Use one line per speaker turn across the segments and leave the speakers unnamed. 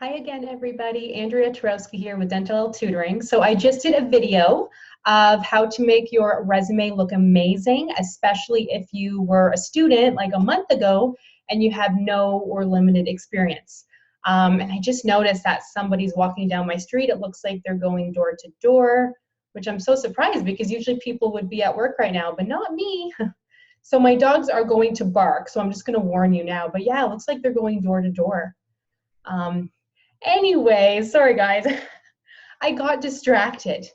Hi again, everybody. Andrea Twarowski here with Dentalelle Tutoring. So I just did a video of how to make your resume look amazing, especially if you were a student like a month ago and you have no or limited experience. And I just noticed that somebody's walking down my street. It looks like they're going door to door, which I'm so surprised because usually people would be at work right now, but not me. So my dogs are going to bark, so I'm just going to warn you now. But yeah, it looks like they're going door to door. Anyway, sorry guys, I got distracted.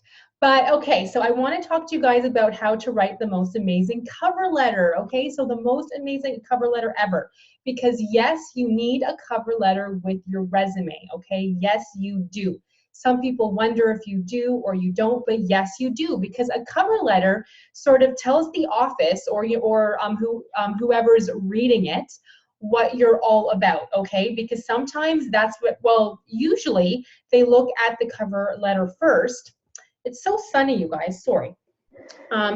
But okay, so I want to talk to you guys about how to write the most amazing cover letter, okay? So the most amazing cover letter ever. Because yes, you need a cover letter with your resume, okay? Yes, you do. Some people wonder if you do or you don't, but yes, you do, because a cover letter sort of tells the office or whoever's reading it what you're all about, okay? Because sometimes that's what, well, usually they look at the cover letter first. It's so sunny, you guys, sorry.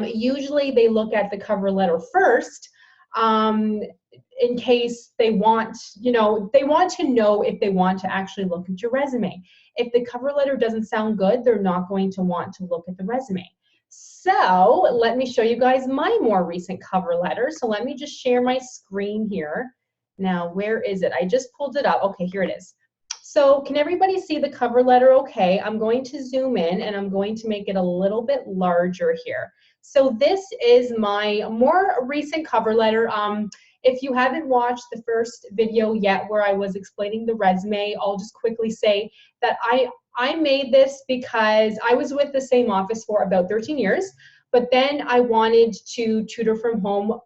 Usually they look at the cover letter first in case they want, they want to know if they want to actually look at your resume. If the cover letter doesn't sound good, they're not going to want to look at the resume. So let me show you guys my more recent cover letter. So let me just share my screen here. Now, where is it? I just pulled it up. Okay, here it is. So can everybody see the cover letter okay? I'm going to zoom in and I'm going to make it a little bit larger here. So this is my more recent cover letter. If you haven't watched the first video yet where I was explaining the resume, I'll just quickly say that I made this because I was with the same office for about 13 years. But then I wanted to tutor from home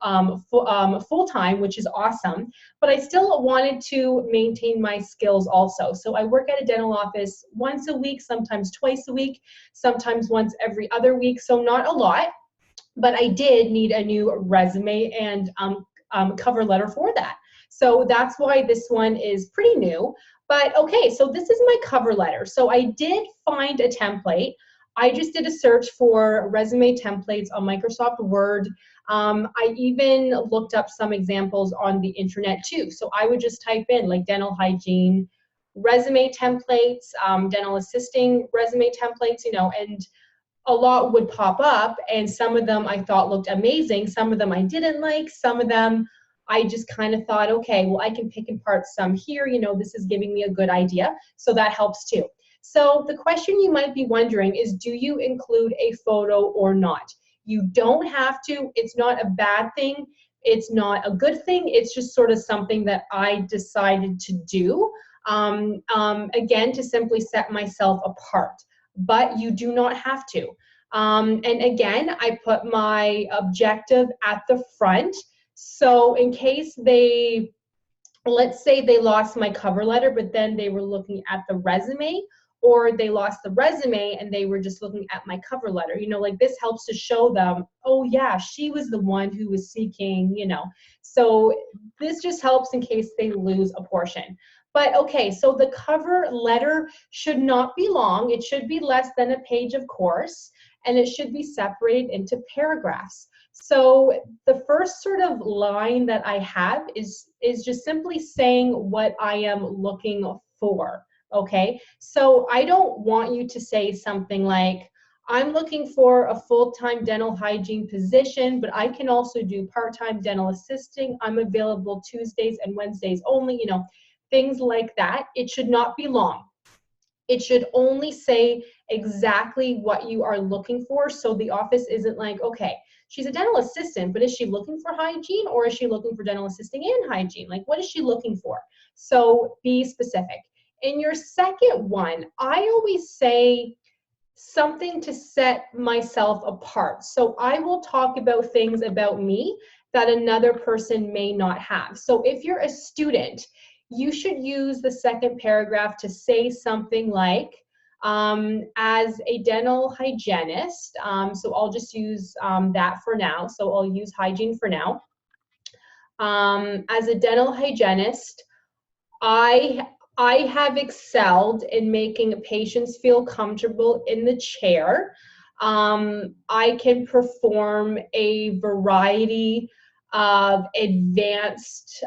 full-time, which is awesome. But I still wanted to maintain my skills also. So I work at a dental office once a week, sometimes twice a week, sometimes once every other week. So not a lot, but I did need a new resume and cover letter for that. So that's why this one is pretty new. But okay, so this is my cover letter. So I did find a template. I just did a search for resume templates on Microsoft Word. I even looked up some examples on the internet too. So I would just type in like dental hygiene, resume templates, dental assisting resume templates, and a lot would pop up, and some of them I thought looked amazing. Some of them I didn't like. Some of them I just kind of thought, okay, well, I can pick apart some here. This is giving me a good idea. So that helps too. So the question you might be wondering is, do you include a photo or not? You don't have to. It's not a bad thing. It's not a good thing. It's just sort of something that I decided to do, again, to simply set myself apart. But you do not have to. And again, I put my objective at the front. So in case let's say they lost my cover letter, but then they were looking at the resume, or they lost the resume and they were just looking at my cover letter, like this helps to show them, oh yeah, she was the one who was seeking, So this just helps in case they lose a portion. But okay, so the cover letter should not be long. It should be less than a page, of course, and it should be separated into paragraphs. So the first sort of line that I have is just simply saying what I am looking for, okay? So I don't want you to say something like, I'm looking for a full-time dental hygiene position, but I can also do part-time dental assisting. I'm available Tuesdays and Wednesdays only, things like that. It should not be long. It should only say exactly what you are looking for, so the office isn't like, okay, she's a dental assistant, but is she looking for hygiene, or is she looking for dental assisting and hygiene? Like, what is she looking for? So be specific. In your second one, I always say something to set myself apart. So I will talk about things about me that another person may not have. So if you're a student, you should use the second paragraph to say something like, as a dental hygienist, so I'll just use that for now. So I'll use hygiene for now. As a dental hygienist, I have excelled in making patients feel comfortable in the chair. I can perform a variety of advanced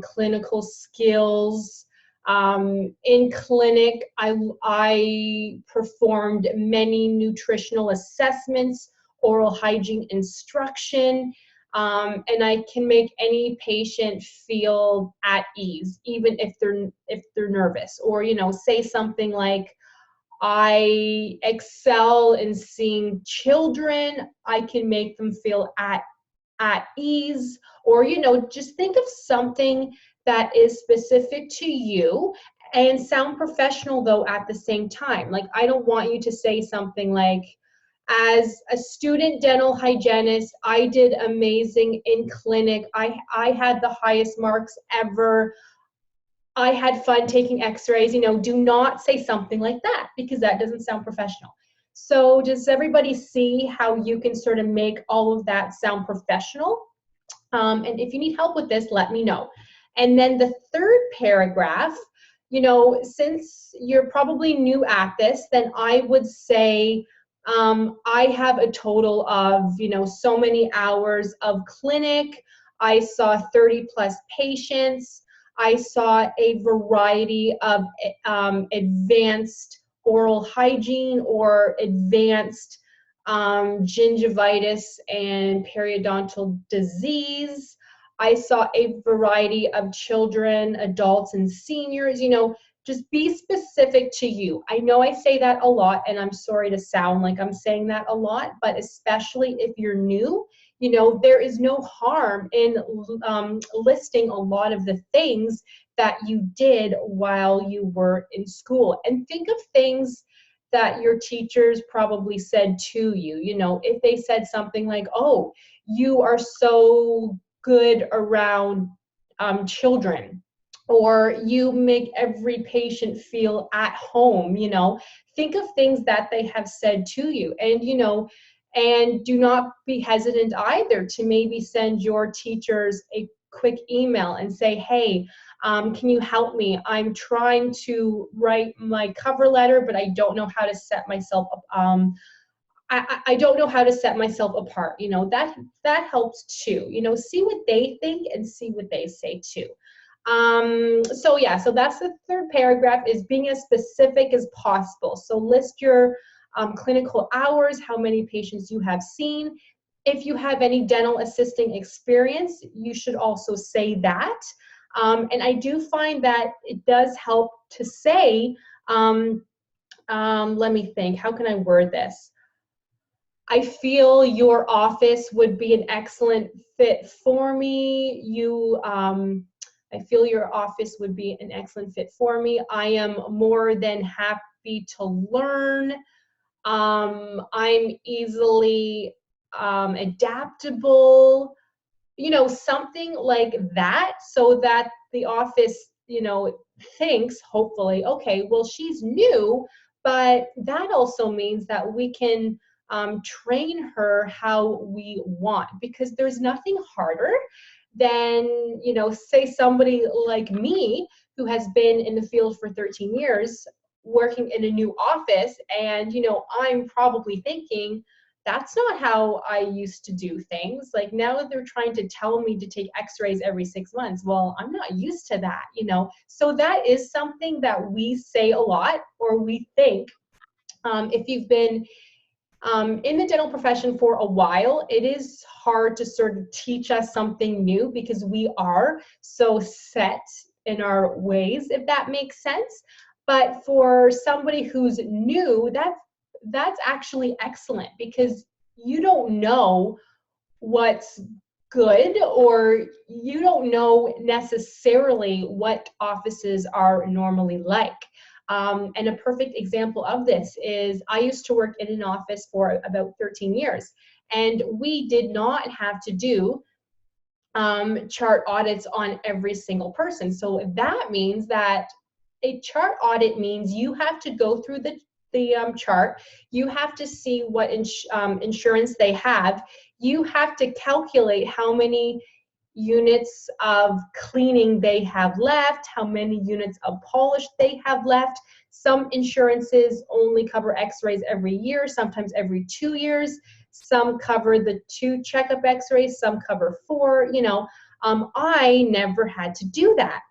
clinical skills In clinic, I performed many nutritional assessments, oral hygiene instruction, and I can make any patient feel at ease, even if they're nervous, or say something like, I excel in seeing children. I can make them feel at ease, or just think of something that is specific to you and sound professional though at the same time. Like, I don't want you to say something like, as a student dental hygienist, I did amazing in clinic. I had the highest marks ever. I had fun taking x-rays. Do not say something like that, because that doesn't sound professional. So does everybody see how you can sort of make all of that sound professional? And if you need help with this, let me know. And then the third paragraph, since you're probably new at this, then I would say, I have a total of, so many hours of clinic. I saw 30 plus patients. I saw a variety of advanced oral hygiene or advanced gingivitis and periodontal disease. I saw a variety of children, adults, and seniors. Just be specific to you. I know I say that a lot, and I'm sorry to sound like I'm saying that a lot, but especially if you're new, there is no harm in listing a lot of the things that you did while you were in school. And think of things that your teachers probably said to you. If they said something like, oh, you are so good around children, or you make every patient feel at home. Think of things that they have said to you, and do not be hesitant either to maybe send your teachers a quick email and say, hey, can you help me? I'm trying to write my cover letter, but I don't know how to set myself up. I don't know how to set myself apart. That helps too. See what they think and see what they say too. So yeah, so that's the third paragraph, is being as specific as possible. So list your clinical hours, how many patients you have seen. If you have any dental assisting experience, you should also say that. And I do find that it does help to say, let me think, how can I word this? I feel your office would be an excellent fit for me. I feel your office would be an excellent fit for me. I am more than happy to learn. I'm easily adaptable. Something like that, so that the office, thinks, hopefully, okay, well, she's new, but that also means that we can train her how we want, because there's nothing harder than, say somebody like me who has been in the field for 13 years working in a new office, and I'm probably thinking, that's not how I used to do things. Like, now that they're trying to tell me to take x-rays every 6 months, well, I'm not used to that, So that is something that we say a lot, or we think. If you've been in the dental profession for a while, it is hard to sort of teach us something new, because we are so set in our ways, if that makes sense. But for somebody who's new, that's actually excellent, because you don't know what's good, or you don't know necessarily what offices are normally like. And a perfect example of this is, I used to work in an office for about 13 years, and we did not have to do chart audits on every single person. So that means that a chart audit means you have to go through the chart, you have to see what insurance they have, you have to calculate how many units of cleaning they have left, how many units of polish they have left. Some insurances only cover x-rays every year, sometimes every 2 years. Some cover the 2 checkup x-rays, some cover 4, I never had to do that.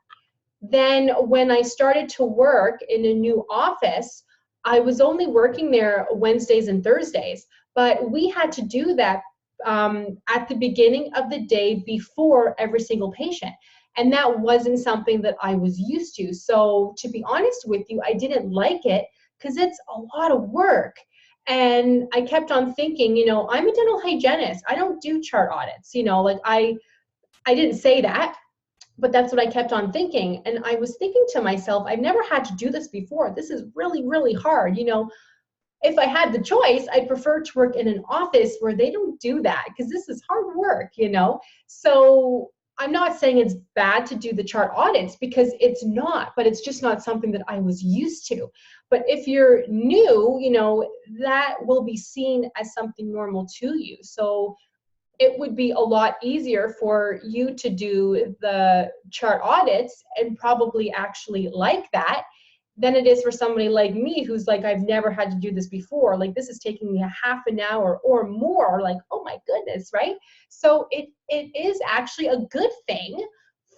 Then when I started to work in a new office, I was only working there Wednesdays and Thursdays, but we had to do that at the beginning of the day before every single patient. And that wasn't something that I was used to. So to be honest with you, I didn't like it because it's a lot of work. And I kept on thinking, you know, I'm a dental hygienist. I don't do chart audits. You know, like I didn't say that, but that's what I kept on thinking. And I was thinking to myself, I've never had to do this before. This is really, really hard. You know, if I had the choice, I'd prefer to work in an office where they don't do that, because this is hard work, you know? So I'm not saying it's bad to do the chart audits, because it's not, but it's just not something that I was used to. But if you're new, you know, that will be seen as something normal to you. So it would be a lot easier for you to do the chart audits and probably actually like that than it is for somebody like me who's like, I've never had to do this before. Like, this is taking me a half an hour or more. Like, oh my goodness, right? So it is actually a good thing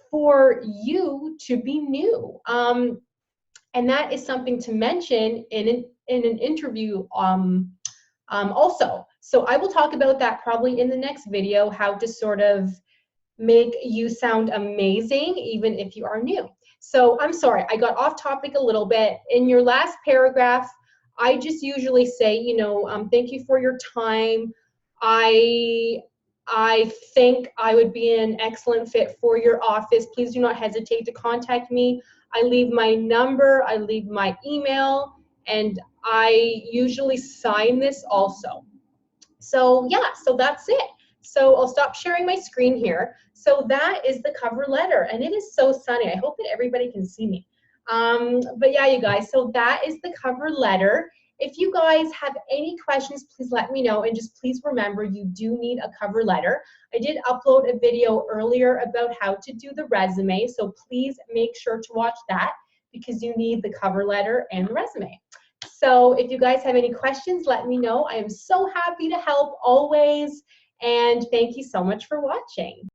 for you to be new. And that is something to mention in an interview also. So I will talk about that probably in the next video, how to sort of make you sound amazing even if you are new. So I'm sorry, I got off topic a little bit. In your last paragraph, I just usually say, you know, thank you for your time. I think I would be an excellent fit for your office. Please do not hesitate to contact me. I leave my number, I leave my email, and I usually sign this also. So yeah, so that's it. So I'll stop sharing my screen here. So that is the cover letter, and it is so sunny. I hope that everybody can see me. But yeah, you guys, so that is the cover letter. If you guys have any questions, please let me know, and just please remember, you do need a cover letter. I did upload a video earlier about how to do the resume, so please make sure to watch that, because you need the cover letter and the resume. So if you guys have any questions, let me know. I am so happy to help always. And thank you so much for watching.